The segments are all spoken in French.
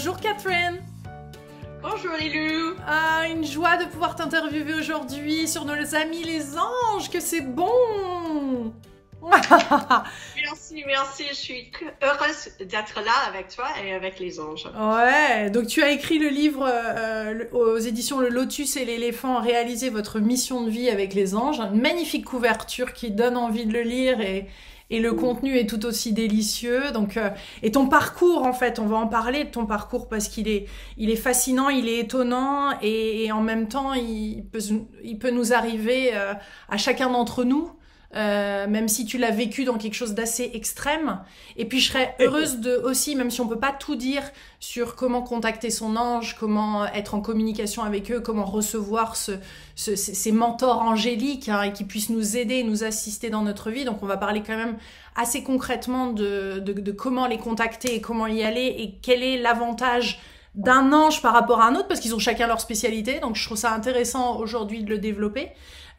Bonjour Catherine. Bonjour Lilou. Une joie de pouvoir t'interviewer aujourd'hui sur nos amis les anges, que c'est bon. Merci, je suis heureuse d'être là avec toi et avec les anges. Ouais, donc tu as écrit le livre aux éditions Le Lotus et l'éléphant, réaliser votre mission de vie avec les anges, une magnifique couverture qui donne envie de le lire et le contenu est tout aussi délicieux. Donc, et ton parcours, en fait, on va en parler de ton parcours parce qu'il est fascinant, il est étonnant et en même temps, il peut nous arriver à chacun d'entre nous. Même si tu l'as vécu dans quelque chose d'assez extrême. Et puis je serais heureuse aussi, même si on peut pas tout dire sur comment contacter son ange, comment être en communication avec eux, comment recevoir ces mentors angéliques et qui puissent nous aider, nous assister dans notre vie. Donc on va parler quand même assez concrètement de comment les contacter et comment y aller et quel est l'avantage d'un ange par rapport à un autre, parce qu'ils ont chacun leur spécialité. Donc je trouve ça intéressant aujourd'hui de le développer.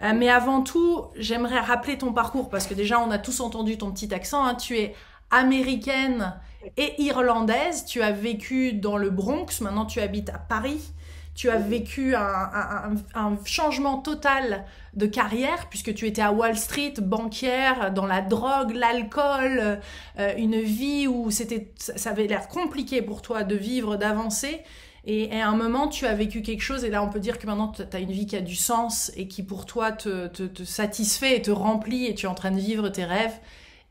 Mais avant tout, j'aimerais rappeler ton parcours parce que déjà, on a tous entendu ton petit accent. Hein. Tu es américaine et irlandaise. Tu as vécu dans le Bronx. Maintenant, tu habites à Paris. Tu as vécu un changement total de carrière puisque tu étais à Wall Street, banquière, dans la drogue, l'alcool, une vie où ça avait l'air compliqué pour toi de vivre, d'avancer. Et à un moment, tu as vécu quelque chose, et là, on peut dire que maintenant, tu as une vie qui a du sens et qui, pour toi, te satisfait et te remplit, et tu es en train de vivre tes rêves.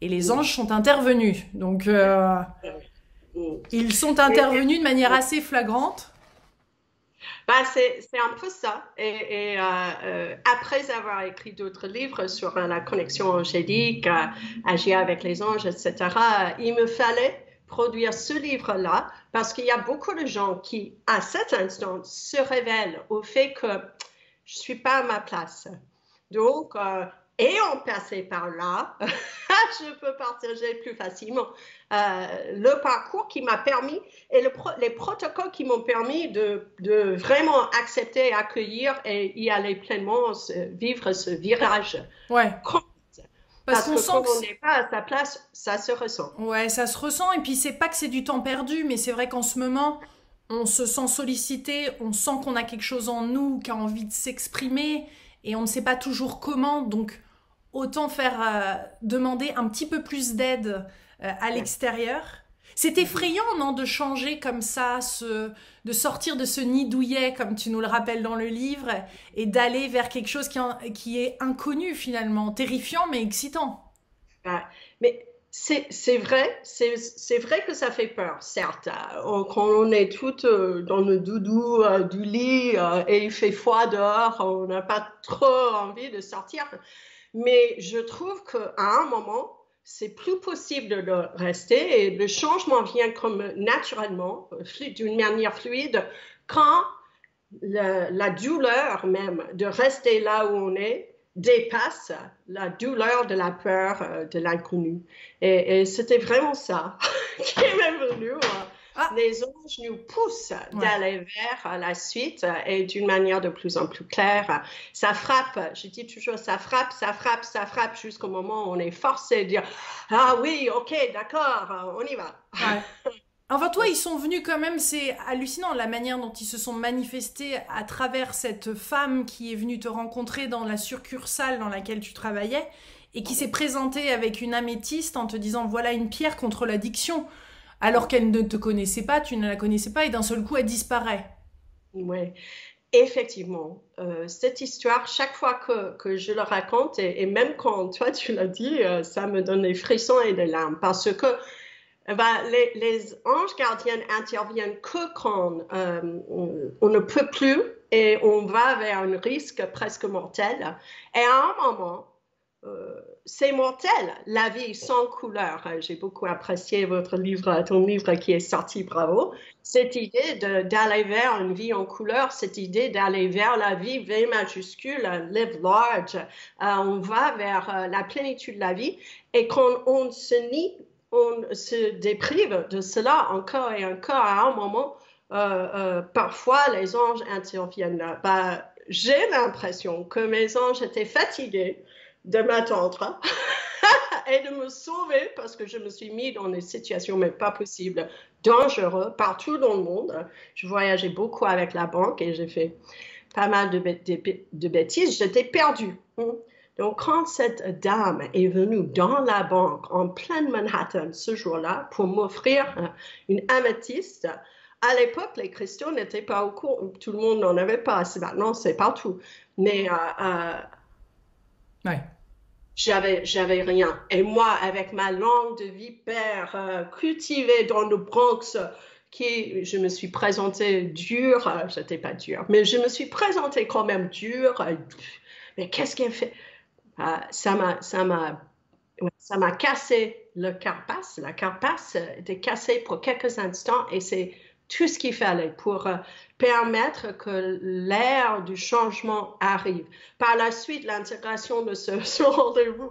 Et les anges sont intervenus. Donc, ils sont intervenus de manière assez flagrante. C'est un peu ça. Après avoir écrit d'autres livres sur la connexion angélique, agir avec les anges, etc., il me fallait produire ce livre-là parce qu'il y a beaucoup de gens qui, à cet instant, se révèlent au fait que je ne suis pas à ma place. Donc, ayant passé par là, je peux partager plus facilement le parcours qui m'a permis et les protocoles qui m'ont permis de vraiment accepter, accueillir et y aller pleinement, vivre ce virage. Ouais. Parce que quand on n'est pas à sa place, ça se ressent. Ouais, ça se ressent. Et puis, c'est pas que c'est du temps perdu, mais c'est vrai qu'en ce moment, on se sent sollicité, on sent qu'on a quelque chose en nous, qui a envie de s'exprimer, et on ne sait pas toujours comment. Donc, autant faire demander un petit peu plus d'aide à l'extérieur. C'est effrayant, non, de changer comme ça, de sortir de ce nid douillet, comme tu nous le rappelles dans le livre, et d'aller vers quelque chose qui est inconnu finalement, terrifiant mais excitant. Mais c'est vrai que ça fait peur, certes. Quand on est toutes dans le doudou du lit et il fait froid dehors, on n'a pas trop envie de sortir. Mais je trouve qu'à un moment, c'est plus possible de le rester et le changement vient comme naturellement, d'une manière fluide, quand la douleur même de rester là où on est dépasse la douleur de la peur, de l'inconnu. Et c'était vraiment ça qui m'est venu. Les anges nous poussent d'aller vers la suite et d'une manière de plus en plus claire. Ça frappe, je dis toujours, ça frappe jusqu'au moment où on est forcé de dire « Ah oui, ok, d'accord, on y va. Ouais. » Enfin, toi, ils sont venus quand même, c'est hallucinant la manière dont ils se sont manifestés à travers cette femme qui est venue te rencontrer dans la succursale dans laquelle tu travaillais et qui s'est présentée avec une améthyste en te disant « Voilà une pierre contre l'addiction ». Alors qu'elle ne te connaissait pas, tu ne la connaissais pas, et d'un seul coup, elle disparaît. Oui, effectivement. Cette histoire, chaque fois que je le raconte, et même quand toi tu l'as dit, ça me donne des frissons et des larmes, parce que les anges gardiens interviennent que quand on ne peut plus et on va vers un risque presque mortel. Et à un moment, c'est mortel, la vie sans couleur. J'ai beaucoup apprécié ton livre qui est sorti, bravo. Cette idée d'aller vers une vie en couleur, cette idée d'aller vers la vie, V majuscule, live large. On va vers la plénitude de la vie. Et quand on se nie, on se déprive de cela encore et encore à un moment. Parfois, les anges interviennent là. J'ai l'impression que mes anges étaient fatigués de m'attendre et de me sauver parce que je me suis mis dans des situations, mais pas possibles, dangereuses, partout dans le monde. Je voyageais beaucoup avec la banque et j'ai fait pas mal de bêtises. J'étais perdue. Donc, quand cette dame est venue dans la banque en pleine Manhattan ce jour-là pour m'offrir une améthyste, à l'époque, les cristaux n'étaient pas au cours. Tout le monde n'en avait pas. Maintenant, c'est partout. Mais Ouais. j'avais rien. Et moi, avec ma langue de vipère cultivée dans le Bronx, je me suis présentée dure. J'étais pas dure, mais je me suis présentée quand même dure. Mais qu'est-ce qu'elle fait? Ça m'a cassé le carapace. La carapace était cassée pour quelques instants et c'est tout ce qu'il fallait pour permettre que l'ère du changement arrive. Par la suite, l'intégration de ce rendez-vous,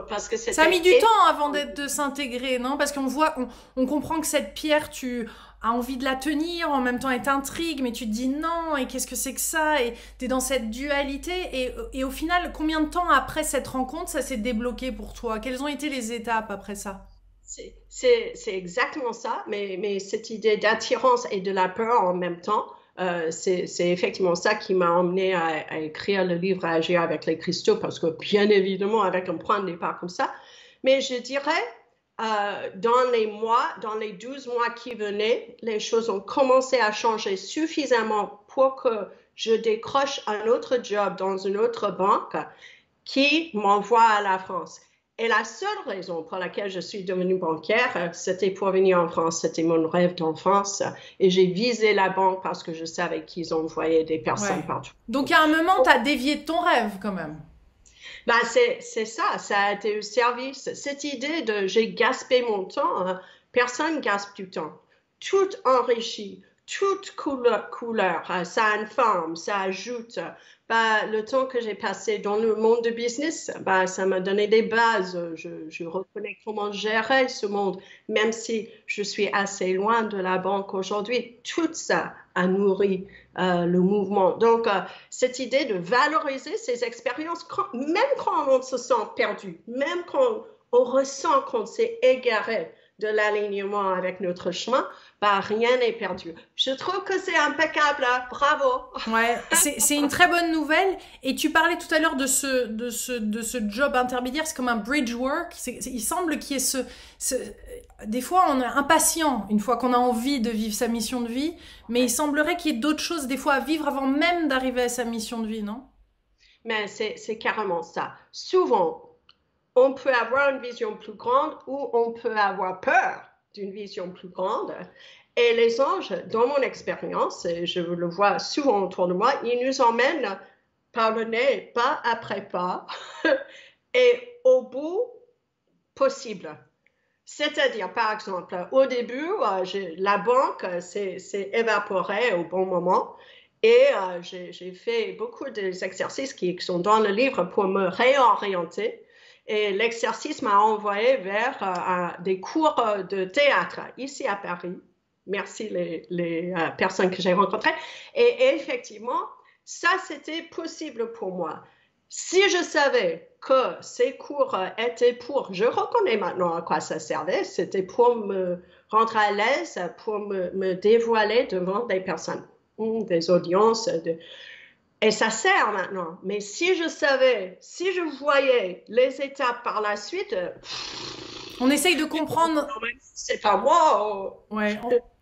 parce que ça a mis du temps avant de s'intégrer, non? Parce qu'on voit, on comprend que cette pierre, tu as envie de la tenir, en même temps elle t'intrigue, mais tu te dis non, et qu'est-ce que c'est que ça? Et tu es dans cette dualité, et au final, combien de temps après cette rencontre, ça s'est débloqué pour toi? Quelles ont été les étapes après ça? C'est exactement ça, mais cette idée d'attirance et de la peur en même temps, c'est effectivement ça qui m'a emmené à écrire le livre, à agir avec les cristaux, parce que bien évidemment, avec un point de départ comme ça, mais je dirais, dans les 12 mois qui venaient, les choses ont commencé à changer suffisamment pour que je décroche un autre job dans une autre banque qui m'envoie à la France. Et la seule raison pour laquelle je suis devenue banquière, c'était pour venir en France. C'était mon rêve d'enfance. Et j'ai visé la banque parce que je savais qu'ils envoyaient des personnes partout. Donc, à un moment, tu as dévié de ton rêve quand même. Ben, c'est ça. Ça a été au service. Cette idée de j'ai gaspé mon temps, personne gaspille du temps. Tout enrichit. Toute couleur, ça informe, ça ajoute. Le temps que j'ai passé dans le monde de business, ça m'a donné des bases. Je reconnais comment gérer ce monde, même si je suis assez loin de la banque aujourd'hui. Tout ça a nourri le mouvement. Donc, cette idée de valoriser ces expériences, même quand on se sent perdu, même quand on ressent qu'on s'est égaré de l'alignement avec notre chemin, rien n'est perdu. Je trouve que c'est impeccable, hein? Bravo. Ouais, c'est une très bonne nouvelle. Et tu parlais tout à l'heure de ce job intermédiaire, c'est comme un bridge work. Il semble qu'il y ait des fois, on est impatient une fois qu'on a envie de vivre sa mission de vie, mais il semblerait qu'il y ait d'autres choses des fois à vivre avant même d'arriver à sa mission de vie, non? Mais c'est carrément ça. Souvent, on peut avoir une vision plus grande ou on peut avoir peur d'une vision plus grande. Et les anges, dans mon expérience, et je le vois souvent autour de moi, ils nous emmènent par le nez, pas après pas, et au bout possible. C'est-à-dire, par exemple, au début, la banque s'est évaporée au bon moment et j'ai fait beaucoup d'exercices qui sont dans le livre pour me réorienter. Et l'exercice m'a envoyé vers des cours de théâtre ici à Paris. Merci les personnes que j'ai rencontrées. Et effectivement, ça, c'était possible pour moi. Si je savais que ces cours étaient je reconnais maintenant à quoi ça servait, c'était pour me rendre à l'aise, pour me dévoiler devant des personnes, des audiences, et ça sert maintenant. Mais si je voyais les étapes par la suite, on essaye de comprendre. C'est pas moi. Ouais,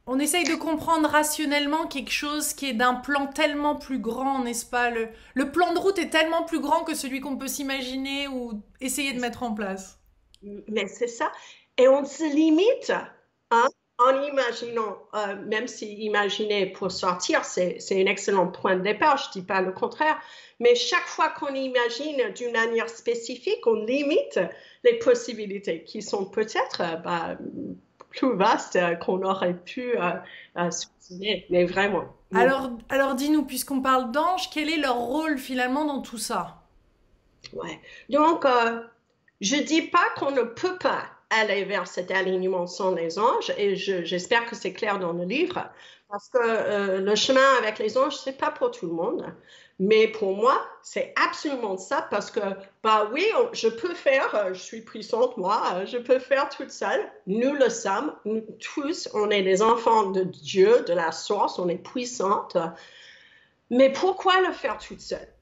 on essaye de comprendre rationnellement quelque chose qui est d'un plan tellement plus grand, n'est-ce pas? Le plan de route est tellement plus grand que celui qu'on peut s'imaginer ou essayer de mettre en place. Mais c'est ça. Et on se limite, hein, en imaginant, même si imaginer pour sortir, c'est un excellent point de départ, je ne dis pas le contraire, mais chaque fois qu'on imagine d'une manière spécifique, on limite les possibilités qui sont peut-être plus vastes qu'on aurait pu soupçonner, mais vraiment. Alors dis-nous, puisqu'on parle d'anges, quel est leur rôle finalement dans tout ça? Ouais. Donc, je ne dis pas qu'on ne peut pas aller vers cet alignement sans les anges, et j'espère que c'est clair dans le livre, parce que le chemin avec les anges, ce n'est pas pour tout le monde, Mais pour moi, c'est absolument ça parce que, bah oui, je peux faire, je suis puissante, moi, je peux faire toute seule. Nous le sommes, nous tous, on est des enfants de Dieu, de la source, on est puissante. Mais pourquoi le faire toute seule?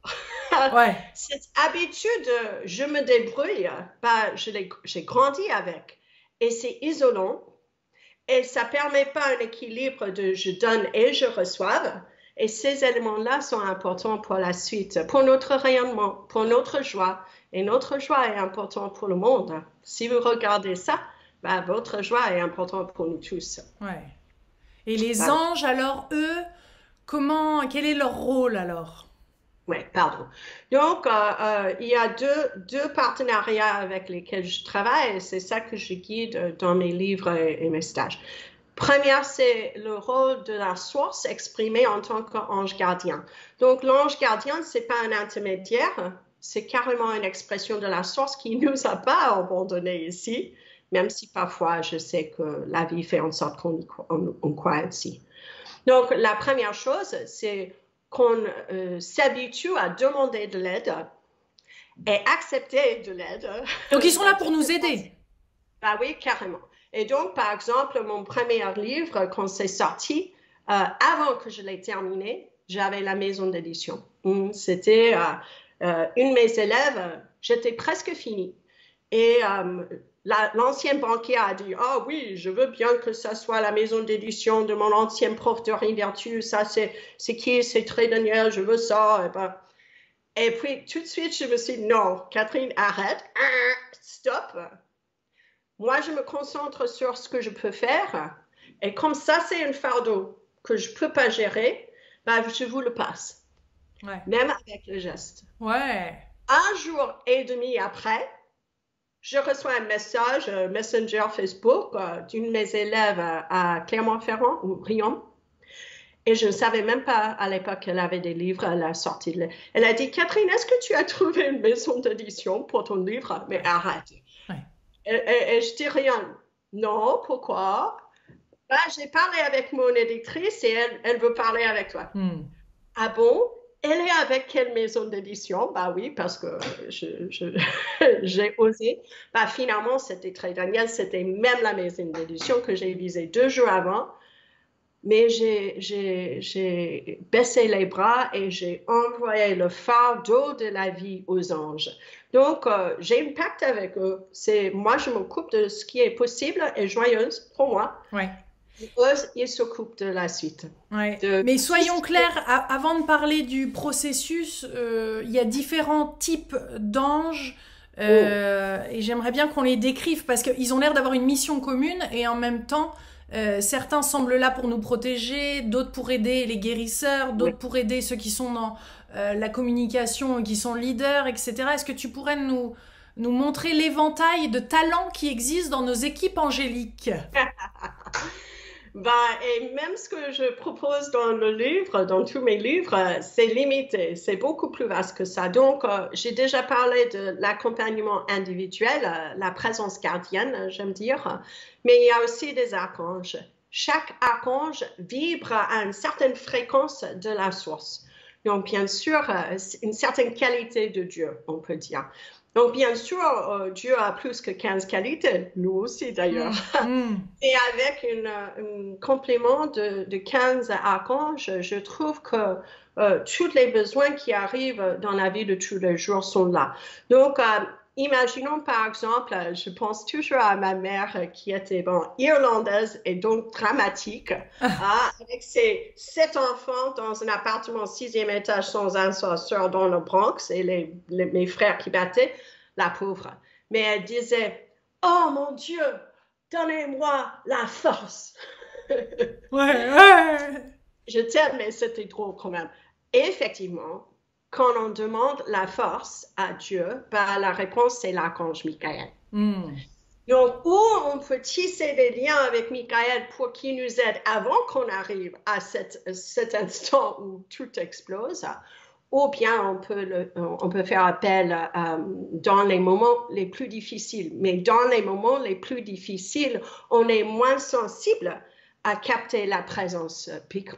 Ouais. Cette habitude, je me débrouille, bah, j'ai grandi avec. Et c'est isolant. Et ça ne permet pas un équilibre de je donne et je reçoive. Et ces éléments-là sont importants pour la suite, pour notre rayonnement, pour notre joie. Et notre joie est importante pour le monde. Si vous regardez ça, bah, votre joie est importante pour nous tous. Ouais. Et les Voilà. anges, alors, eux, quel est leur rôle alors? Oui, pardon. Donc, il y a deux partenariats avec lesquels je travaille et c'est ça que je guide dans mes livres et mes stages. Première, c'est le rôle de la source exprimé en tant qu'ange gardien. Donc, l'ange gardien, ce n'est pas un intermédiaire, c'est carrément une expression de la source qui ne nous a pas abandonnés ici, même si parfois je sais que la vie fait en sorte qu'on croit ainsi. Donc, la première chose, c'est qu'on s'habitue à demander de l'aide et accepter de l'aide. Donc, ils sont là pour nous aider. Ah oui, carrément. Et donc, par exemple, mon premier livre, quand c'est sorti, avant que je l'ai terminé, j'avais la maison d'édition. C'était une de mes élèves, j'étais presque finie. Et l'ancien banquier a dit, ah oui, je veux bien que ça soit la maison d'édition de mon ancien prof de Vertu, ça c'est qui, c'est très Daniel, je veux ça. Et puis tout de suite, je me suis dit, non, Catherine, arrête, stop. Moi, je me concentre sur ce que je peux faire. Et comme ça, c'est un fardeau que je ne peux pas gérer, ben, je vous le passe. Ouais. Même avec le geste. Ouais. Un jour et demi après, je reçois un message Messenger Facebook d'une de mes élèves à Clermont-Ferrand ou Riom. Et je ne savais même pas à l'époque qu'elle avait des livres à la sortie. Elle a dit, Catherine, est-ce que tu as trouvé une maison d'édition pour ton livre? Mais arrête. Ouais. Et je dis rien. Non, pourquoi? Ben, j'ai parlé avec mon éditrice et elle veut parler avec toi. Ah bon? Elle est avec quelle maison d'édition? Bah oui, parce que j'ai osé. Bah finalement, c'était très Daniel, c'était même la maison d'édition que j'ai visée 2 jours avant. Mais j'ai baissé les bras et j'ai envoyé le fardeau de la vie aux anges. Donc, j'ai un pacte avec eux. Moi, je m'occupe de ce qui est possible et joyeuse pour moi. Ouais. Eux, ils s'occupent de la suite. Ouais. Mais soyons clairs, avant de parler du processus, il y a différents types d'anges. Et j'aimerais bien qu'on les décrive parce qu'ils ont l'air d'avoir une mission commune et en même temps, certains semblent là pour nous protéger, d'autres pour aider les guérisseurs, d'autres pour aider ceux qui sont dans la communication, qui sont leaders, etc. Est-ce que tu pourrais nous montrer l'éventail de talents qui existent dans nos équipes angéliques? Ben, et même ce que je propose dans le livre, dans tous mes livres, c'est limité, c'est beaucoup plus vaste que ça. Donc, j'ai déjà parlé de l'accompagnement individuel, la présence gardienne, j'aime dire, mais il y a aussi des archanges. Chaque archange vibre à une certaine fréquence de la source. Donc, bien sûr, une certaine qualité de Dieu, on peut dire. Donc, bien sûr, Dieu a plus que 15 qualités, nous aussi d'ailleurs. Et avec un complément de 15 archanges, je trouve que tous les besoins qui arrivent dans la vie de tous les jours sont là. Donc, imaginons par exemple, je pense toujours à ma mère qui était irlandaise et donc dramatique, avec ses 7 enfants dans un appartement 6e étage sans ascenseur dans le Bronx et mes frères qui battaient, la pauvre. Mais elle disait, oh mon Dieu, donnez-moi la force. Ouais. Je t'aime, mais c'était trop quand même. Et effectivement, quand on demande la force à Dieu, ben, la réponse, c'est l'archange Michael. Donc, où on peut tisser des liens avec Michael pour qu'il nous aide avant qu'on arrive à cet instant où tout explose, ou bien on peut faire appel dans les moments les plus difficiles. Mais dans les moments les plus difficiles, on est moins sensible à capter la présence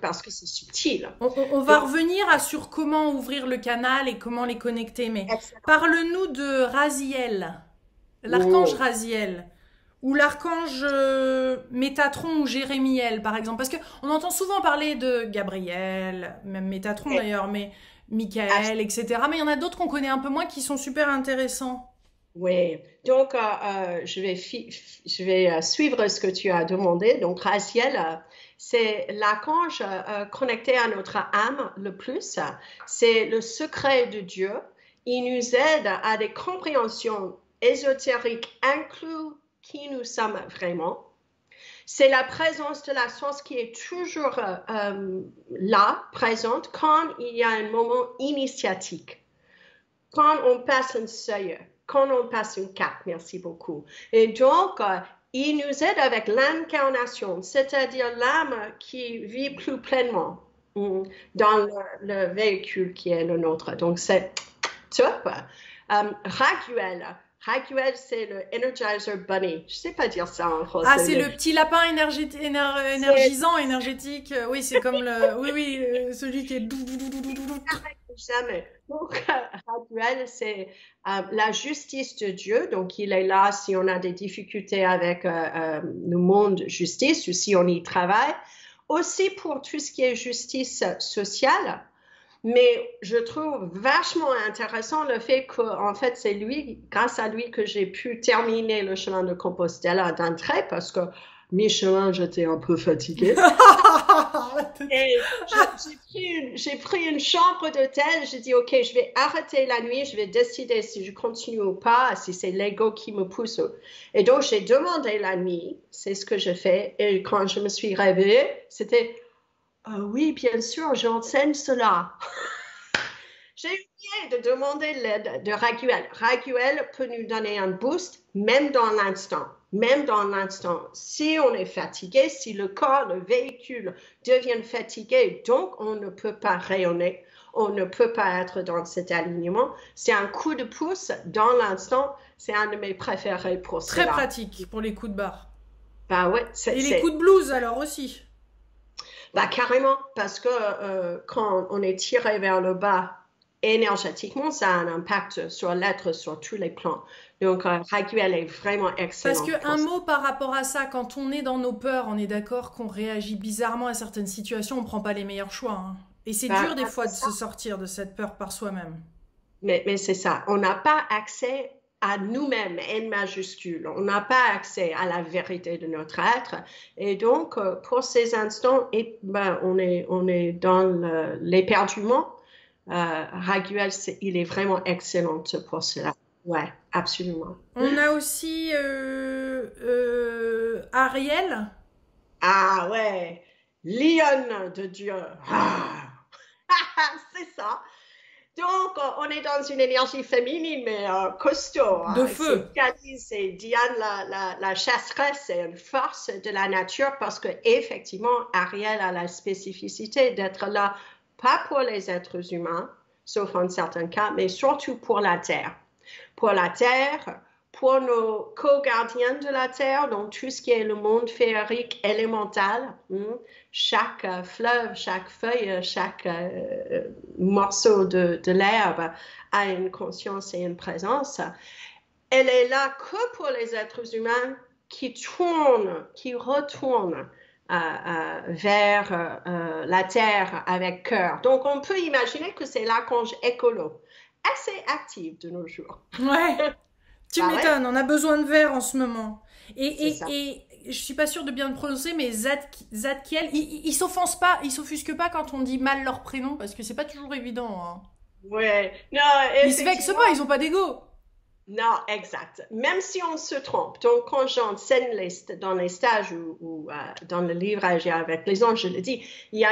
parce que c'est subtil. On va revenir sur comment ouvrir le canal et comment les connecter, mais parle-nous de Raziel, l'archange Raziel, ou l'archange Métatron ou Jérémiel, par exemple. Parce qu'on entend souvent parler de Gabriel, même Métatron d'ailleurs, mais Michael, etc. Mais il y en a d'autres qu'on connaît un peu moins qui sont super intéressants. Oui, donc je vais suivre ce que tu as demandé. Donc, Raziel, c'est l'archange connecté à notre âme le plus. C'est le secret de Dieu. Il nous aide à des compréhensions ésotériques inclus qui nous sommes vraiment. C'est la présence de la source qui est toujours là, présente, quand il y a un moment initiatique, quand on passe un seuil, quand on passe une cap. Merci beaucoup. Et donc, il nous aide avec l'incarnation, c'est-à-dire l'âme qui vit plus pleinement dans le véhicule qui est le nôtre. Donc, c'est top. Raguel. Raguel, c'est le Energizer Bunny. Je ne sais pas dire ça en français. Ah, c'est le petit lapin énergisant, énergétique. Oui, c'est comme le... Oui, celui qui est... Jamais. Donc, Raguel, c'est la justice de Dieu. Donc, il est là si on a des difficultés avec le monde justice ou si on y travaille. Aussi pour tout ce qui est justice sociale. Mais je trouve vachement intéressant le fait qu'en fait, c'est lui, grâce à lui, que j'ai pu terminer le chemin de Compostela d'un trait parce que mi-chemin, j'étais un peu fatiguée. Et j'ai pris une chambre d'hôtel. J'ai dit, OK, je vais arrêter la nuit. Je vais décider si je continue ou pas, si c'est l'ego qui me pousse. Et donc, j'ai demandé la nuit. C'est ce que je fais. Et quand je me suis réveillée, c'était... oui, bien sûr, j'enseigne cela. J'ai oublié de demander l'aide de Raguel. Raguel peut nous donner un boost, même dans l'instant. Même dans l'instant. Si on est fatigué, si le corps, le véhicule devient fatigué, donc on ne peut pas rayonner, on ne peut pas être dans cet alignement. C'est un coup de pouce dans l'instant. C'est un de mes préférés pour cela. Très pratique pour les coups de barre. Bah ouais, et les coups de blues alors aussi. Bah, carrément, parce que quand on est tiré vers le bas énergétiquement, ça a un impact sur l'être, sur tous les plans. Donc, Raguel est vraiment excellent. Parce qu'un mot par rapport à ça, quand on est dans nos peurs, on est d'accord qu'on réagit bizarrement à certaines situations, on ne prend pas les meilleurs choix. Hein. Et c'est dur des fois de se sortir de cette peur par soi-même. Mais c'est ça, on n'a pas accès à nous-mêmes, N majuscule. On n'a pas accès à la vérité de notre être. Et donc, pour ces instants, on est dans l'éperdument. Raguel, il est vraiment excellent pour cela. Ouais, absolument. On a aussi Ariel. Ah ouais, lionne de Dieu. Ah. C'est ça. Donc, on est dans une énergie féminine, mais costaud. De feu. C'est Diane, la chasseresse, c'est une force de la nature parce que effectivement, Ariel a la spécificité d'être là, pas pour les êtres humains, sauf en certains cas, mais surtout pour la Terre. Pour la Terre, pour nos co-gardiens de la Terre, donc tout ce qui est le monde féerique élémental, chaque fleuve, chaque feuille, chaque morceau de l'herbe a une conscience et une présence. Elle est là que pour les êtres humains qui retournent vers la Terre avec cœur. Donc, on peut imaginer que c'est l'archange écolo, assez actif de nos jours. Ouais. Tu m'étonnes, on a besoin de verre en ce moment. Et je suis pas sûre de bien le prononcer, mais Zadkiel, ils s'offusquent pas quand on dit mal leur prénom, parce que c'est pas toujours évident. Hein. Ouais, non. Ils se vexent pas, ils ont pas d'ego. Non, exact. Même si on se trompe. Donc, quand j'enseigne dans les stages ou dans le livrage avec les anges, je le dis, il y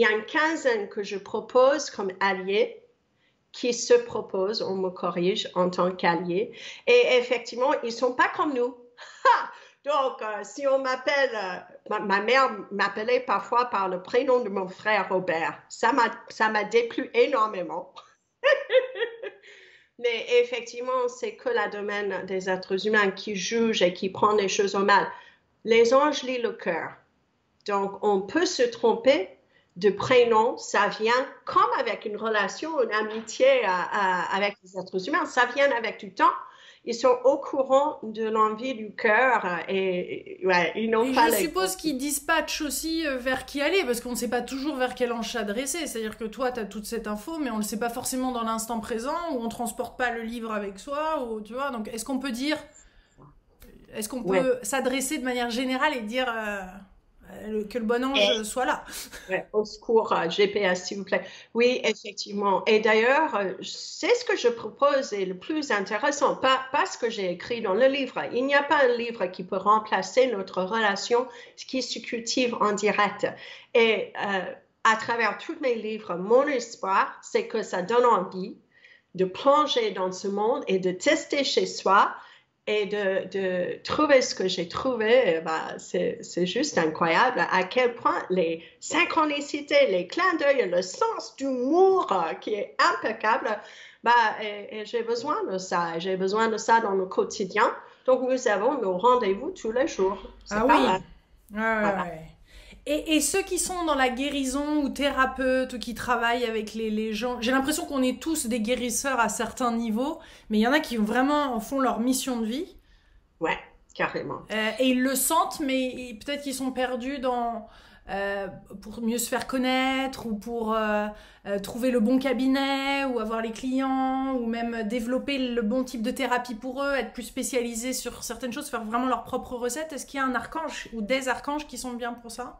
a une quinzaine que je propose comme alliés qui se proposent, on me corrige en tant qu'alliés. Et effectivement, ils ne sont pas comme nous. Donc, si on m'appelle, ma mère m'appelait parfois par le prénom de mon frère Robert. Ça m'a déplu énormément. Mais effectivement, c'est que la domaine des êtres humains qui jugent et qui prennent les choses au mal. Les anges lisent le cœur. Donc, on peut se tromper de prénom, ça vient comme avec une relation, une amitié avec les êtres humains, ça vient avec du temps. Ils sont au courant de l'envie du cœur et ouais, ils n'ont Et pas je les... suppose qu'ils dispatchent aussi vers qui aller, parce qu'on ne sait pas toujours vers quelle ange s'adresser. C'est-à-dire que toi, tu as toute cette info, mais on ne le sait pas forcément dans l'instant présent, ou on ne transporte pas le livre avec soi, ou tu vois. Donc, est-ce qu'on peut dire, est-ce qu'on Ouais. peut s'adresser de manière générale et dire que le bon ange soit là? Ouais, au secours, GPS, s'il vous plaît. Oui, effectivement. Et d'ailleurs, c'est ce que je propose est le plus intéressant, pas ce que j'ai écrit dans le livre. Il n'y a pas un livre qui peut remplacer notre relation qui se cultive en direct. Et à travers tous mes livres, mon espoir, c'est que ça donne envie de plonger dans ce monde et de tester chez soi et de trouver ce que j'ai trouvé, bah, c'est juste incroyable à quel point les synchronicités, les clins d'œil, le sens d'humour qui est impeccable, bah, et j'ai besoin de ça. J'ai besoin de ça dans le quotidien. Donc, nous avons nos rendez-vous tous les jours. Ah C'est pas oui. mal. Ouais, ouais, Voilà. ouais. Et ceux qui sont dans la guérison ou thérapeutes ou qui travaillent avec les gens, j'ai l'impression qu'on est tous des guérisseurs à certains niveaux, mais il y en a qui vraiment font leur mission de vie. Ouais, carrément. Et ils le sentent, mais peut-être qu'ils sont perdus dans pour mieux se faire connaître ou pour trouver le bon cabinet ou avoir les clients ou même développer le bon type de thérapie pour eux, être plus spécialisés sur certaines choses, faire vraiment leur propre recette. Est-ce qu'il y a un archange ou des archanges qui sont bien pour ça?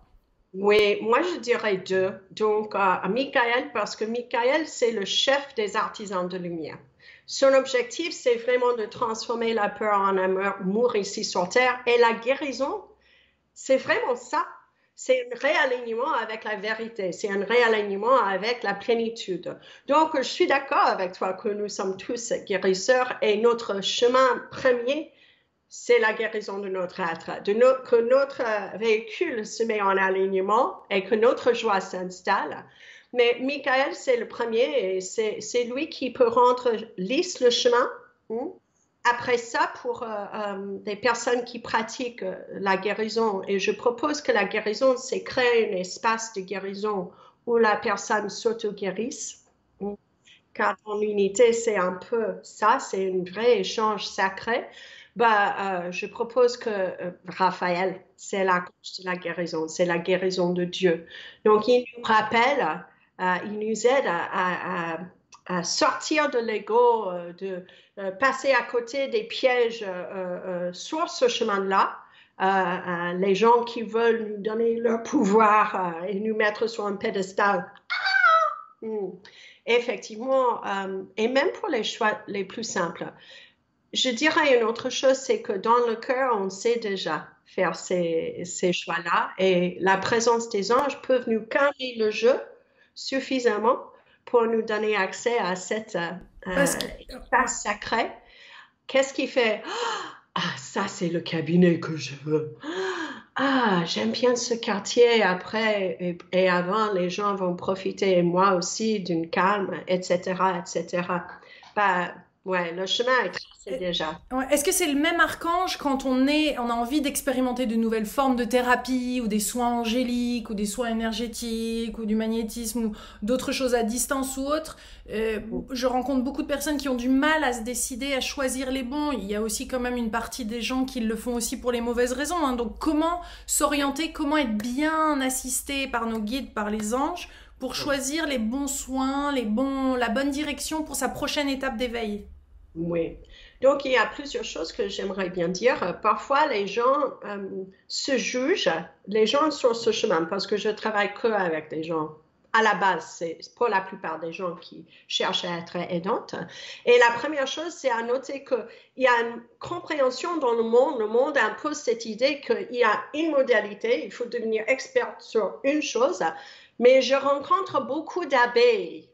Oui, moi je dirais deux. Donc, Michael, parce que Michael, c'est le chef des artisans de lumière. Son objectif, c'est vraiment de transformer la peur en amour ici sur Terre. Et la guérison, c'est vraiment ça. C'est un réalignement avec la vérité. C'est un réalignement avec la plénitude. Donc, je suis d'accord avec toi que nous sommes tous guérisseurs et notre chemin premier, c'est la guérison de notre être, que notre véhicule se met en alignement et que notre joie s'installe. Mais Michael, c'est le premier et c'est lui qui peut rendre lisse le chemin. Après ça, pour des personnes qui pratiquent la guérison, et je propose que la guérison, c'est créer un espace de guérison où la personne s'auto-guérisse. Car en unité, c'est un peu ça, c'est un vrai échange sacré. Bah, je propose que Raphaël, c'est la coach de la guérison, c'est la guérison de Dieu. Donc, il nous rappelle, il nous aide à sortir de l'ego, de passer à côté des pièges sur ce chemin-là. Les gens qui veulent nous donner leur pouvoir et nous mettre sur un pédestal. Effectivement, et même pour les choix les plus simples. Je dirais une autre chose, c'est que dans le cœur, on sait déjà faire ces choix-là et la présence des anges peut nous calmer le jeu suffisamment pour nous donner accès à cet Parce que espace sacré. Qu'est-ce qui fait? Ah, ça, c'est le cabinet que je veux. Ah, j'aime bien ce quartier. Après et avant, les gens vont profiter, et moi aussi, d'une calme, etc., etc. Bah, ouais, le chemin est tracé déjà. ouais, est-ce que c'est le même archange quand on a envie d'expérimenter de nouvelles formes de thérapie ou des soins angéliques ou des soins énergétiques ou du magnétisme ou d'autres choses à distance ou autres. Je rencontre beaucoup de personnes qui ont du mal à se décider, à choisir les bons. Il y a aussi quand même une partie des gens qui le font aussi pour les mauvaises raisons, hein. Donc comment s'orienter, comment être bien assisté par nos guides, par les anges pour choisir les bons soins, la bonne direction pour sa prochaine étape d'éveil? Oui. Donc, il y a plusieurs choses que j'aimerais bien dire. Parfois, les gens se jugent, les gens sur ce chemin, parce que je travaille que avec des gens. À la base, c'est pour la plupart des gens qui cherchent à être aidantes. Et la première chose, c'est à noter qu'il y a une compréhension dans le monde. Le monde impose cette idée qu'il y a une modalité, il faut devenir expert sur une chose. Mais je rencontre beaucoup d'abeilles,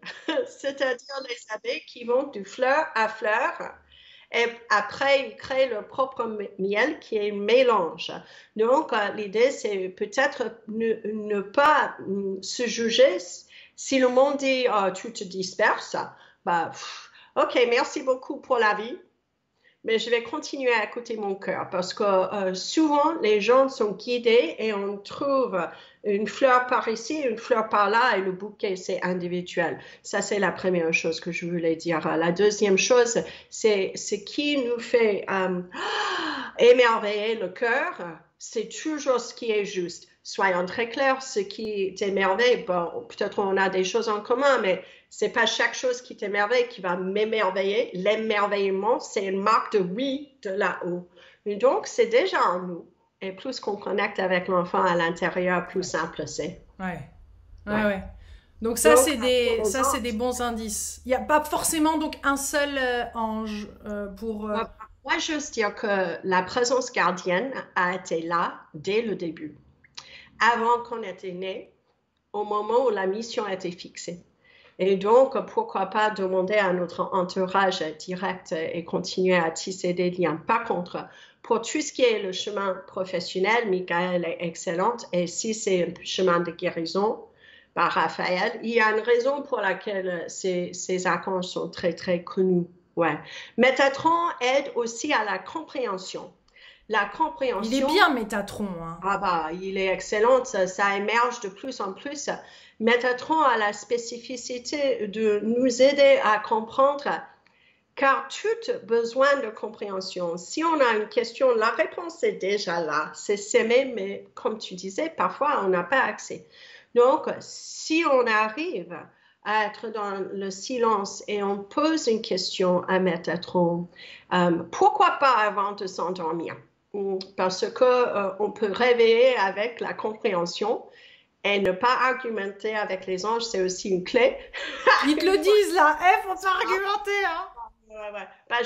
c'est-à-dire les abeilles qui vont de fleur à fleur et après ils créent leur propre miel qui est un mélange. Donc l'idée c'est peut-être ne pas se juger si le monde dit tu te disperses, bah, ok, merci beaucoup pour la vie. mais je vais continuer à écouter mon cœur parce que souvent les gens sont guidés et on trouve une fleur par ici, une fleur par là et le bouquet c'est individuel. Ça c'est la première chose que je voulais dire. La deuxième chose, c'est ce qui nous fait émerveiller le cœur, c'est toujours ce qui est juste. Soyons très clairs, ce qui t'émerveille, bon, peut-être on a des choses en commun, mais c'est pas chaque chose qui t'émerveille qui va m'émerveiller. L'émerveillement, c'est une marque de oui de là-haut. Donc, c'est déjà en nous. Et plus qu'on connecte avec l'enfant à l'intérieur, plus simple c'est. Ouais. Ouais, Ouais. ouais. Donc Donc, ça, c'est des bons indices. Il n'y a pas forcément donc un seul ange pour... moi, juste dire que la présence gardienne a été là dès le début, avant qu'on était né, au moment où la mission a été fixée. Et donc, pourquoi pas demander à notre entourage direct et continuer à tisser des liens. Par contre, pour tout ce qui est le chemin professionnel, Michael est excellente. Et si c'est un chemin de guérison, par Raphaël, il y a une raison pour laquelle ces archanges sont très, très connus. Ouais. Métatron aide aussi à la compréhension. La compréhension. Il est bien, Métatron. Hein. Ah bah, il est excellent, ça émerge de plus en plus. Métatron a la spécificité de nous aider à comprendre, car tout besoin de compréhension. Si on a une question, la réponse est déjà là, c'est sémé, mais comme tu disais, parfois on n'a pas accès. Donc, si on arrive à être dans le silence et on pose une question à Métatron, pourquoi pas avant de s'endormir? Parce qu'on peut réveiller avec la compréhension et ne pas argumenter avec les anges, c'est aussi une clé. Ils te le disent là, faut pas argumenter. Hein. Ouais.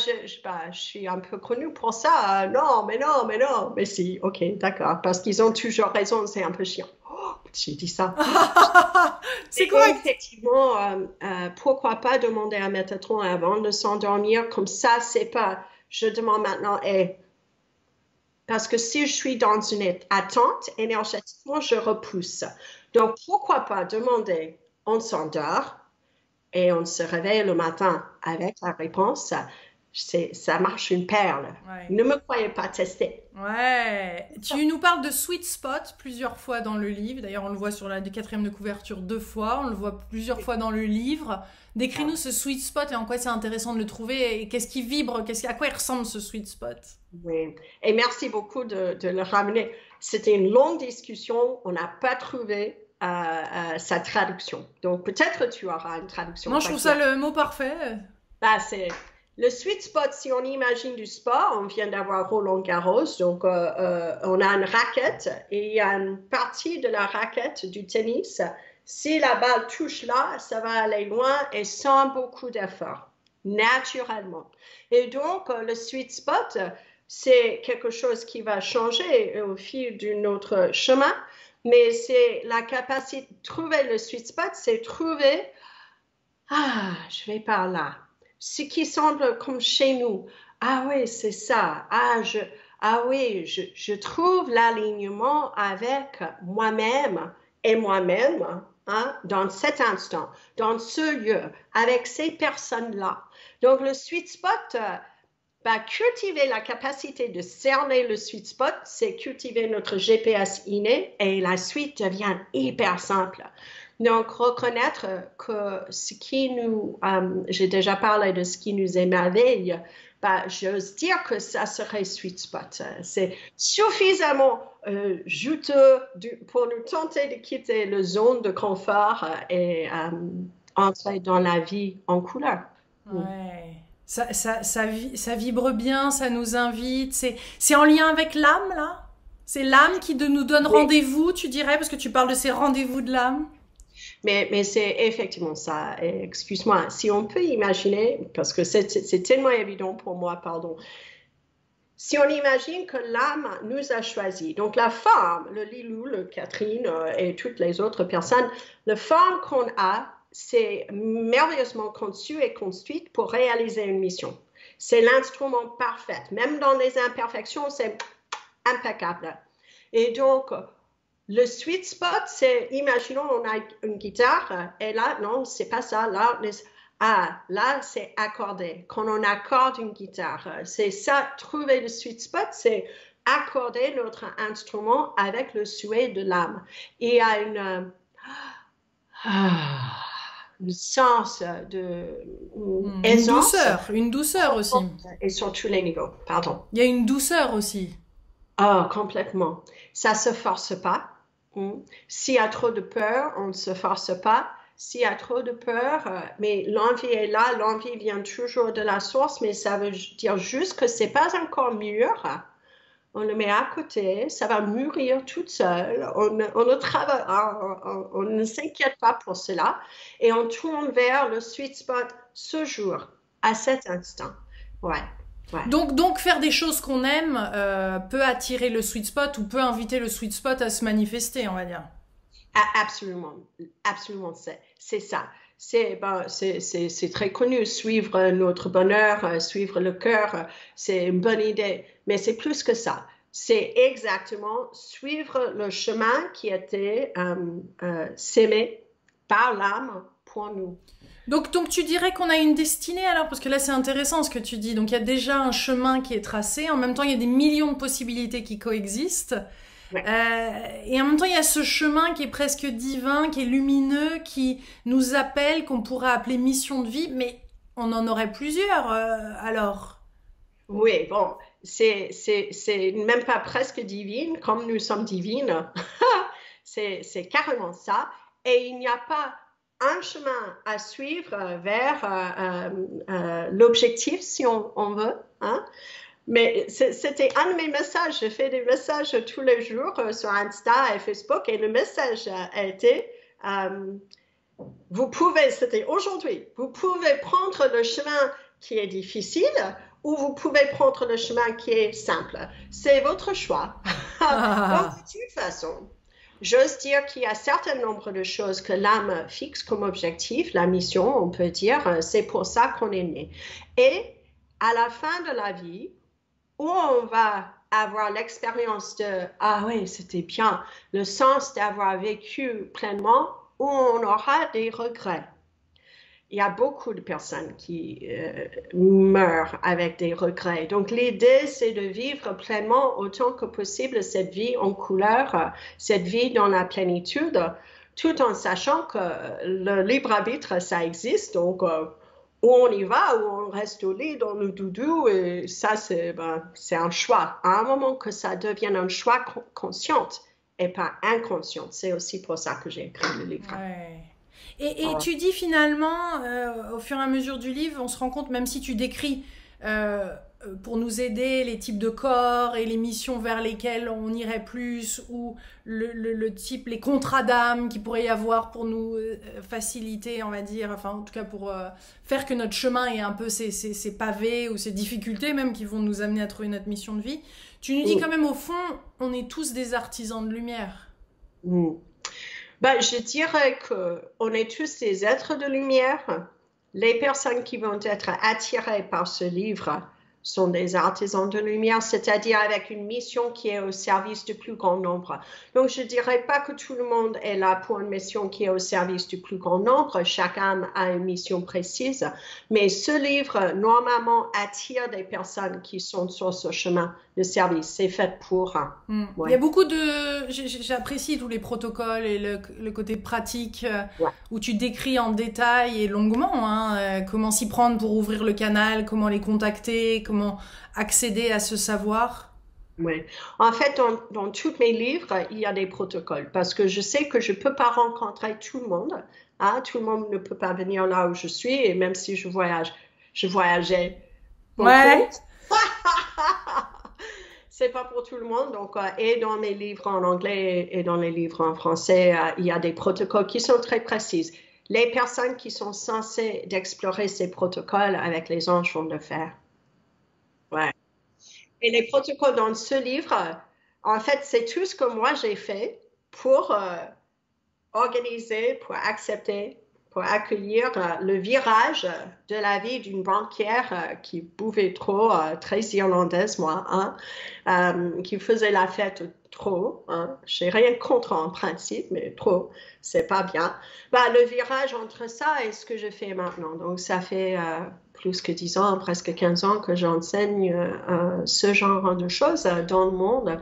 Je suis un peu connue pour ça. Non, mais si, ok, d'accord. Parce qu'ils ont toujours raison, c'est un peu chiant. Oh, j'ai dit ça. C'est correct. Effectivement, pourquoi pas demander à Métatron avant de s'endormir, comme ça, c'est pas, je demande maintenant, parce que si je suis dans une attente, énergétiquement, je repousse. Donc, pourquoi pas demander, on s'endort et on se réveille le matin avec la réponse. Ça marche une perle. Ouais. Ne me croyez pas, tester. Ouais. Tu nous parles de sweet spot plusieurs fois dans le livre. D'ailleurs, on le voit sur la 4e de couverture 2 fois. On le voit plusieurs fois dans le livre. Décris-nous ce sweet spot et en quoi c'est intéressant de le trouver et qu'est-ce qui vibre, à quoi il ressemble ce sweet spot. Oui, et merci beaucoup de le ramener. C'était une longue discussion, on n'a pas trouvé sa traduction. Donc peut-être tu auras une traduction. Non, je trouve ça le mot parfait. Bah, c'est le sweet spot, si on imagine du sport, on vient d'avoir Roland Garros, donc on a une raquette et il y a une partie de la raquette du tennis. Si la balle touche là, ça va aller loin et sans beaucoup d'effort, naturellement. Et donc, le sweet spot, c'est quelque chose qui va changer au fil de notre chemin, mais c'est la capacité de trouver le sweet spot, c'est trouver, je vais par là, ce qui semble comme chez nous. Ah oui, c'est ça. Je trouve l'alignement avec moi-même et moi-même. Dans cet instant, dans ce lieu, avec ces personnes-là. Donc, le sweet spot, cultiver la capacité de cerner le sweet spot, c'est cultiver notre GPS inné et la suite devient hyper simple. Donc, reconnaître que ce qui nous, j'ai déjà parlé de ce qui nous émerveille, j'ose dire que ça serait sweet spot. C'est suffisamment juteux pour nous tenter de quitter la zone de confort et entrer dans la vie en couleur. Ouais. Ça vibre bien, ça nous invite. C'est en lien avec l'âme, là? C'est l'âme qui nous donne rendez-vous, tu dirais, parce que tu parles de ces rendez-vous de l'âme. Mais c'est effectivement ça. Excuse-moi, si on peut imaginer, parce que c'est tellement évident pour moi, pardon. Si on imagine que l'âme nous a choisis, donc la forme, le Lilou, le Catherine et toutes les autres personnes, la forme qu'on a, c'est merveilleusement conçu et construite pour réaliser une mission. C'est l'instrument parfait. Même dans les imperfections, c'est impeccable. Et donc, le sweet spot, c'est, imaginons, on a une guitare, et là, non, c'est pas ça. Là, Ah, là, c'est accordé. Quand on accorde une guitare, c'est ça, trouver le sweet spot, c'est accorder notre instrument avec le souhait de l'âme. Il y a une sens de aisance. Une douceur aussi. Et sur tous les niveaux, pardon. Il y a une douceur aussi. Ah, complètement. Ça se force pas. S'il y a trop de peur, on ne se force pas. S'il y a trop de peur, mais l'envie est là, l'envie vient toujours de la source, mais ça veut dire juste que c'est pas encore mûr. On le met à côté, ça va mûrir toute seule. On ne s'inquiète pas pour cela et on tourne vers le sweet spot ce jour, à cet instant. Ouais. Ouais. Donc faire des choses qu'on aime peut attirer le sweet spot ou peut inviter le sweet spot à se manifester, on va dire. Absolument, absolument, c'est ça. C'est très connu, suivre notre bonheur, suivre le cœur, c'est une bonne idée. Mais c'est plus que ça. C'est exactement suivre le chemin qui était sémé par l'âme pour nous. Donc tu dirais qu'on a une destinée alors? Parce que là c'est intéressant ce que tu dis. Donc il y a déjà un chemin qui est tracé. En même temps il y a des millions de possibilités qui coexistent. Ouais. Et en même temps, il y a ce chemin qui est presque divin, qui est lumineux, qui nous appelle, qu'on pourrait appeler mission de vie, mais on en aurait plusieurs alors. Oui, bon, c'est même pas presque divine, comme nous sommes divines. C'est carrément ça. Et il n'y a pas un chemin à suivre vers l'objectif, si on veut, hein. Mais c'était un de mes messages. Je fais des messages tous les jours sur Insta et Facebook. Et le message a été, c'était aujourd'hui, vous pouvez prendre le chemin qui est difficile ou vous pouvez prendre le chemin qui est simple. C'est votre choix. Donc, de toute façon, j'ose dire qu'il y a un certain nombre de choses que l'âme fixe comme objectif, la mission, on peut dire, c'est pour ça qu'on est né. Et à la fin de la vie, où on va avoir l'expérience de « Ah oui, c'était bien », le sens d'avoir vécu pleinement, où on aura des regrets. Il y a beaucoup de personnes qui meurent avec des regrets. Donc l'idée, c'est de vivre pleinement autant que possible cette vie en couleur, cette vie dans la plénitude, tout en sachant que le libre arbitre, ça existe. Donc, où on y va, où on reste au lit, dans le doudou, et ça, c'est un choix. À un moment que ça devienne un choix conscient et pas inconscient. C'est aussi pour ça que j'ai écrit le livre. Ouais. Et tu dis finalement, au fur et à mesure du livre, on se rend compte, même si tu décris pour nous aider les types de corps et les missions vers lesquelles on irait plus, ou le type, les contrats d'âme qu'il pourrait y avoir pour nous faciliter, on va dire, enfin en tout cas pour faire que notre chemin ait un peu ces pavés ou ces difficultés même qui vont nous amener à trouver notre mission de vie. Tu nous dis quand même au fond, on est tous des artisans de lumière. Je dirais qu'on est tous des êtres de lumière. Les personnes qui vont être attirées par ce livre sont des artisans de lumière, c'est-à-dire avec une mission qui est au service du plus grand nombre. Donc, je ne dirais pas que tout le monde est là pour une mission qui est au service du plus grand nombre. Chaque âme a une mission précise. Mais ce livre, normalement, attire des personnes qui sont sur ce chemin de service. C'est fait pour... Ouais. Il y a beaucoup de... J'apprécie tous les protocoles et le côté pratique où tu décris en détail et longuement comment s'y prendre pour ouvrir le canal, comment les contacter, comment accéder à ce savoir. Oui. En fait, dans tous mes livres, il y a des protocoles parce que je sais que je ne peux pas rencontrer tout le monde. Tout le monde ne peut pas venir là où je suis et même si je voyageais beaucoup. Ouais. C'est pas pour tout le monde. Donc, et dans mes livres en anglais et dans les livres en français, il y a des protocoles qui sont très précis. Les personnes qui sont censées d'explorer ces protocoles avec les anges vont le faire. Ouais. Et les protocoles dans ce livre, en fait, c'est tout ce que moi j'ai fait pour organiser, pour accepter pour accueillir le virage de la vie d'une banquière qui buvait trop, très irlandaise, moi, qui faisait la fête trop. J'ai rien contre en principe, mais trop, c'est pas bien. Le virage entre ça et ce que je fais maintenant. Donc, ça fait plus que 10 ans, presque 15 ans que j'enseigne ce genre de choses dans le monde.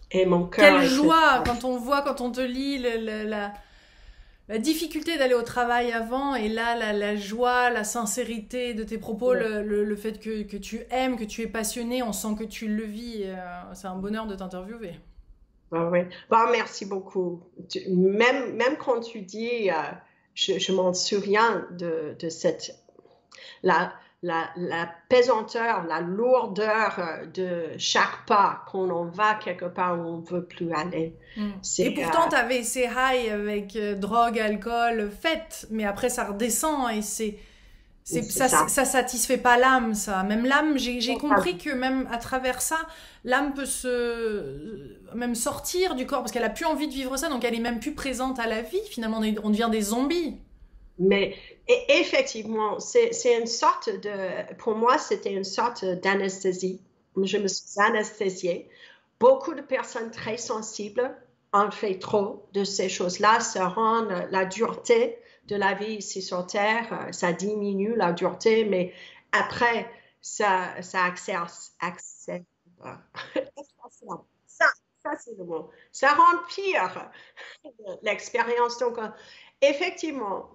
Et mon cœur... Quelle joie quand on te lit la difficulté d'aller au travail avant, et là, la joie, la sincérité de tes propos, le fait que tu aimes, que tu es passionné, on sent que tu le vis. C'est un bonheur de t'interviewer. Oui. Merci beaucoup. Même quand tu dis, je m'en souviens de cette... La pesanteur, la lourdeur de chaque pas quand on va quelque part où on ne veut plus aller. Et pourtant, tu avais ces highs avec drogue, alcool, fête, mais après ça redescend et ça satisfait pas l'âme, ça. Même l'âme, j'ai compris que même à travers ça, l'âme peut même sortir du corps parce qu'elle a plus envie de vivre ça, donc elle est même plus présente à la vie. Finalement, on devient des zombies. Mais effectivement, c'est une sorte pour moi, c'était une sorte d'anesthésie. Je me suis anesthésiée. Beaucoup de personnes très sensibles ont fait trop de ces choses-là, ça rend la dureté de la vie ici sur Terre, ça diminue la dureté, mais après, ça accélère. Ça, c'est le mot. Ça rend pire l'expérience. Donc, effectivement,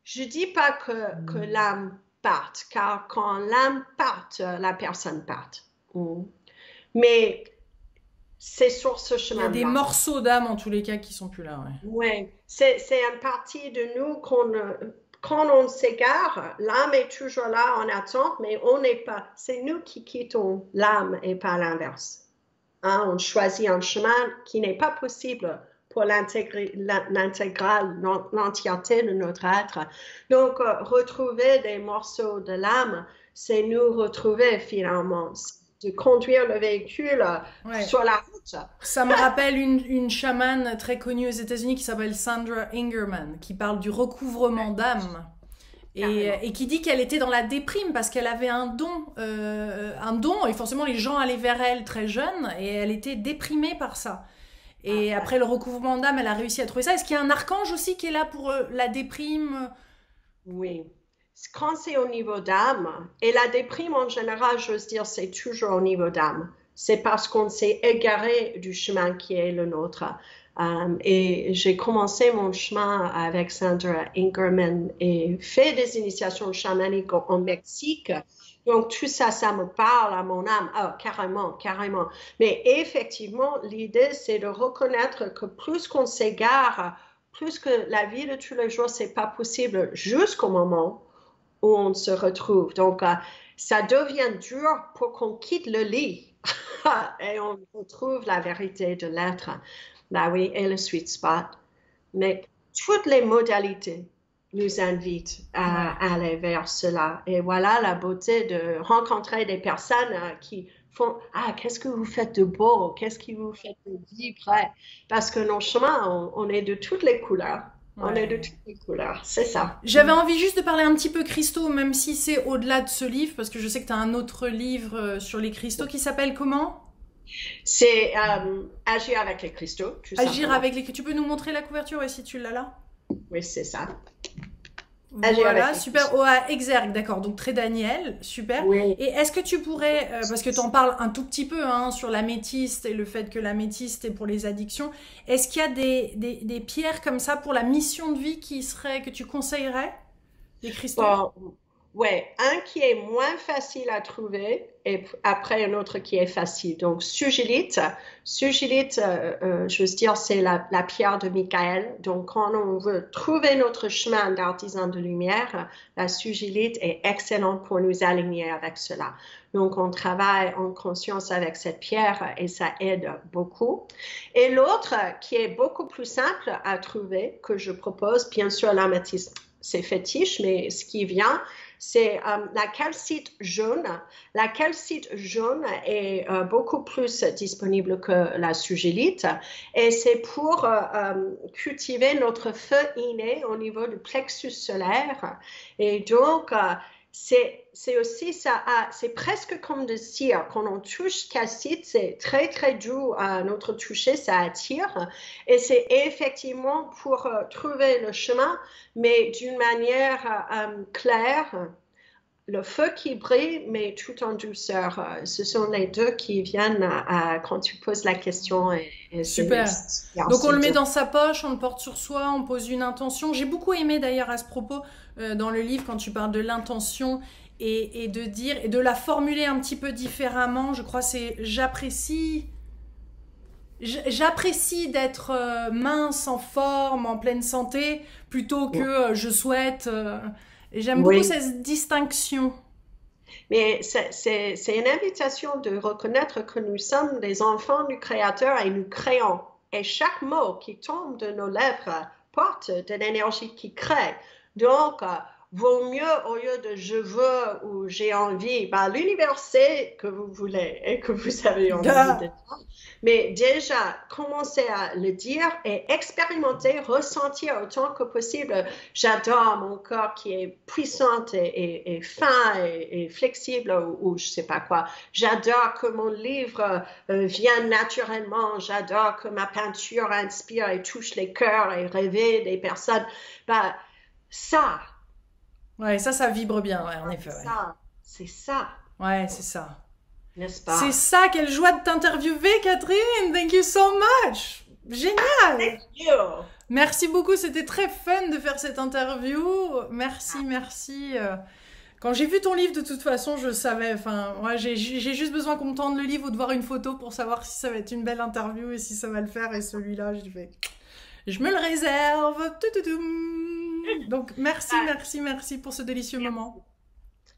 je dis pas que l'âme parte, car quand l'âme parte, la personne parte. Mais c'est sur ce chemin-là. Il y a des morceaux d'âme en tous les cas qui sont plus là. Ouais. C'est une partie de nous quand on s'égare, l'âme est toujours là en attente, mais on n'est pas. C'est nous qui quittons l'âme et pas l'inverse. On choisit un chemin qui n'est pas possible pour l'entièreté de notre être. Donc, retrouver des morceaux de l'âme, c'est nous retrouver finalement, de conduire le véhicule sur la route. Ça me rappelle une chamane très connue aux États-Unis qui s'appelle Sandra Ingerman, qui parle du recouvrement d'âme. Et qui dit qu'elle était dans la déprime parce qu'elle avait un don, et forcément les gens allaient vers elle très jeune, et elle était déprimée par ça. Et après le recouvrement d'âme, elle a réussi à trouver ça. Est-ce qu'il y a un archange aussi qui est là pour la déprime? Oui. Quand c'est au niveau d'âme, et la déprime en général, j'ose dire, c'est toujours au niveau d'âme. C'est parce qu'on s'est égaré du chemin qui est le nôtre. Et j'ai commencé mon chemin avec Sandra Ingerman et fait des initiations chamaniques au Mexique. Donc, tout ça, ça me parle à mon âme. Carrément. Mais effectivement, l'idée, c'est de reconnaître que plus qu'on s'égare, plus que la vie de tous les jours, c'est pas possible jusqu'au moment où on se retrouve. Donc, ça devient dur pour qu'on quitte le lit et on retrouve la vérité de l'être. Oui, et le sweet spot. Mais toutes les modalités nous invitent à aller vers cela. Et voilà la beauté de rencontrer des personnes qui font « qu'est-ce que vous faites de beau? Qu'est-ce que vous faites de vivre? » Parce que nos chemins, on est de toutes les couleurs. On est de toutes les couleurs, c'est ça. J'avais envie juste de parler un petit peu cristaux, même si c'est au-delà de ce livre, parce que je sais que tu as un autre livre sur les cristaux qui s'appelle comment? C'est Agir avec les cristaux. Agir avec les cristaux. Tu peux nous montrer la couverture si tu l'as là? Oui, c'est ça. Voilà, super. Exergue, d'accord. Donc très Daniel, super. Oui. Et est-ce que tu pourrais, parce que tu en parles un tout petit peu sur l'améthyste et le fait que l'améthyste est pour les addictions, est-ce qu'il y a des pierres comme ça pour la mission de vie que tu conseillerais? Des cristaux? Oui, un qui est moins facile à trouver et après un autre qui est facile. Donc, sugilite, je veux dire, c'est la pierre de Michael. Donc, quand on veut trouver notre chemin d'artisan de lumière, la sugilite est excellente pour nous aligner avec cela. Donc, on travaille en conscience avec cette pierre et ça aide beaucoup. Et l'autre qui est beaucoup plus simple à trouver, que je propose, bien sûr, l'améthyste, c'est fétiche, mais ce qui vient, c'est la calcite jaune. La calcite jaune est beaucoup plus disponible que la sugilite et c'est pour cultiver notre feu inné au niveau du plexus solaire. Et donc, c'est aussi ça, c'est presque comme de cire. Quand on touche calcite, c'est très très doux à notre toucher, ça attire. Et c'est effectivement pour trouver le chemin, mais d'une manière claire. Le feu qui brille, mais tout en douceur. Ce sont les deux qui viennent quand tu poses la question. Super. Donc on le met dans sa poche, on le porte sur soi, on pose une intention. J'ai beaucoup aimé d'ailleurs à ce propos dans le livre quand tu parles de l'intention et de dire et de la formuler un petit peu différemment. Je crois c'est j'apprécie d'être mince, en forme, en pleine santé, plutôt que je souhaite. Et j'aime beaucoup cette distinction. Mais c'est une invitation de reconnaître que nous sommes des enfants du Créateur et nous créons. Et chaque mot qui tombe de nos lèvres porte de l'énergie qui crée. Donc, vaut mieux, au lieu de je veux ou j'ai envie, l'univers sait que vous voulez et que vous avez envie de. Mais déjà, commencez à le dire et expérimenter, ressentir autant que possible. J'adore mon corps qui est puissant et fin et flexible ou je sais pas quoi. J'adore que mon livre vienne naturellement. J'adore que ma peinture inspire et touche les cœurs et réveille des personnes. Ça. Ouais, ça vibre bien, ouais, en effet. C'est ça. Ouais, c'est ça. N'est-ce pas? C'est ça, quelle joie de t'interviewer, Catherine. Thank you so much. Génial. Thank you. Merci beaucoup, c'était très fun de faire cette interview. Merci. Quand j'ai vu ton livre, de toute façon, je savais. Enfin, ouais, j'ai juste besoin qu'on me tende le livre ou de voir une photo pour savoir si ça va être une belle interview et si ça va le faire. Et celui-là, je me le réserve. Donc, merci pour ce délicieux moment.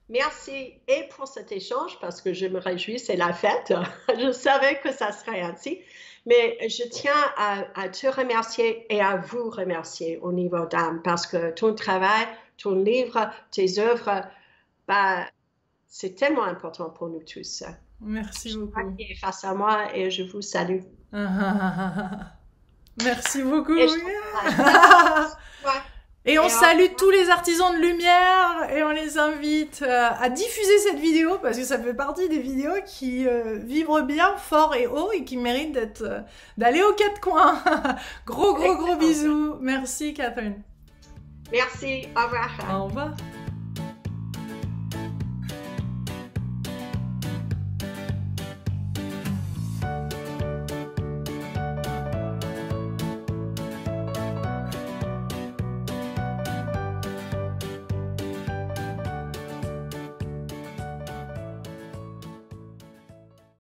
Merci et pour cet échange parce que je me réjouis, c'est la fête. Je savais que ça serait ainsi. Mais je tiens à te remercier et à vous remercier au niveau d'âme parce que ton travail, ton livre, tes œuvres, c'est tellement important pour nous tous. Merci beaucoup. Je suis face à moi et je vous salue. Merci beaucoup. Et on salue tous les artisans de lumière et on les invite à diffuser cette vidéo parce que ça fait partie des vidéos qui vibrent bien fort et haut et qui méritent d'aller aux quatre coins. Gros bisous. Merci Catherine. Merci. Au revoir. Au revoir.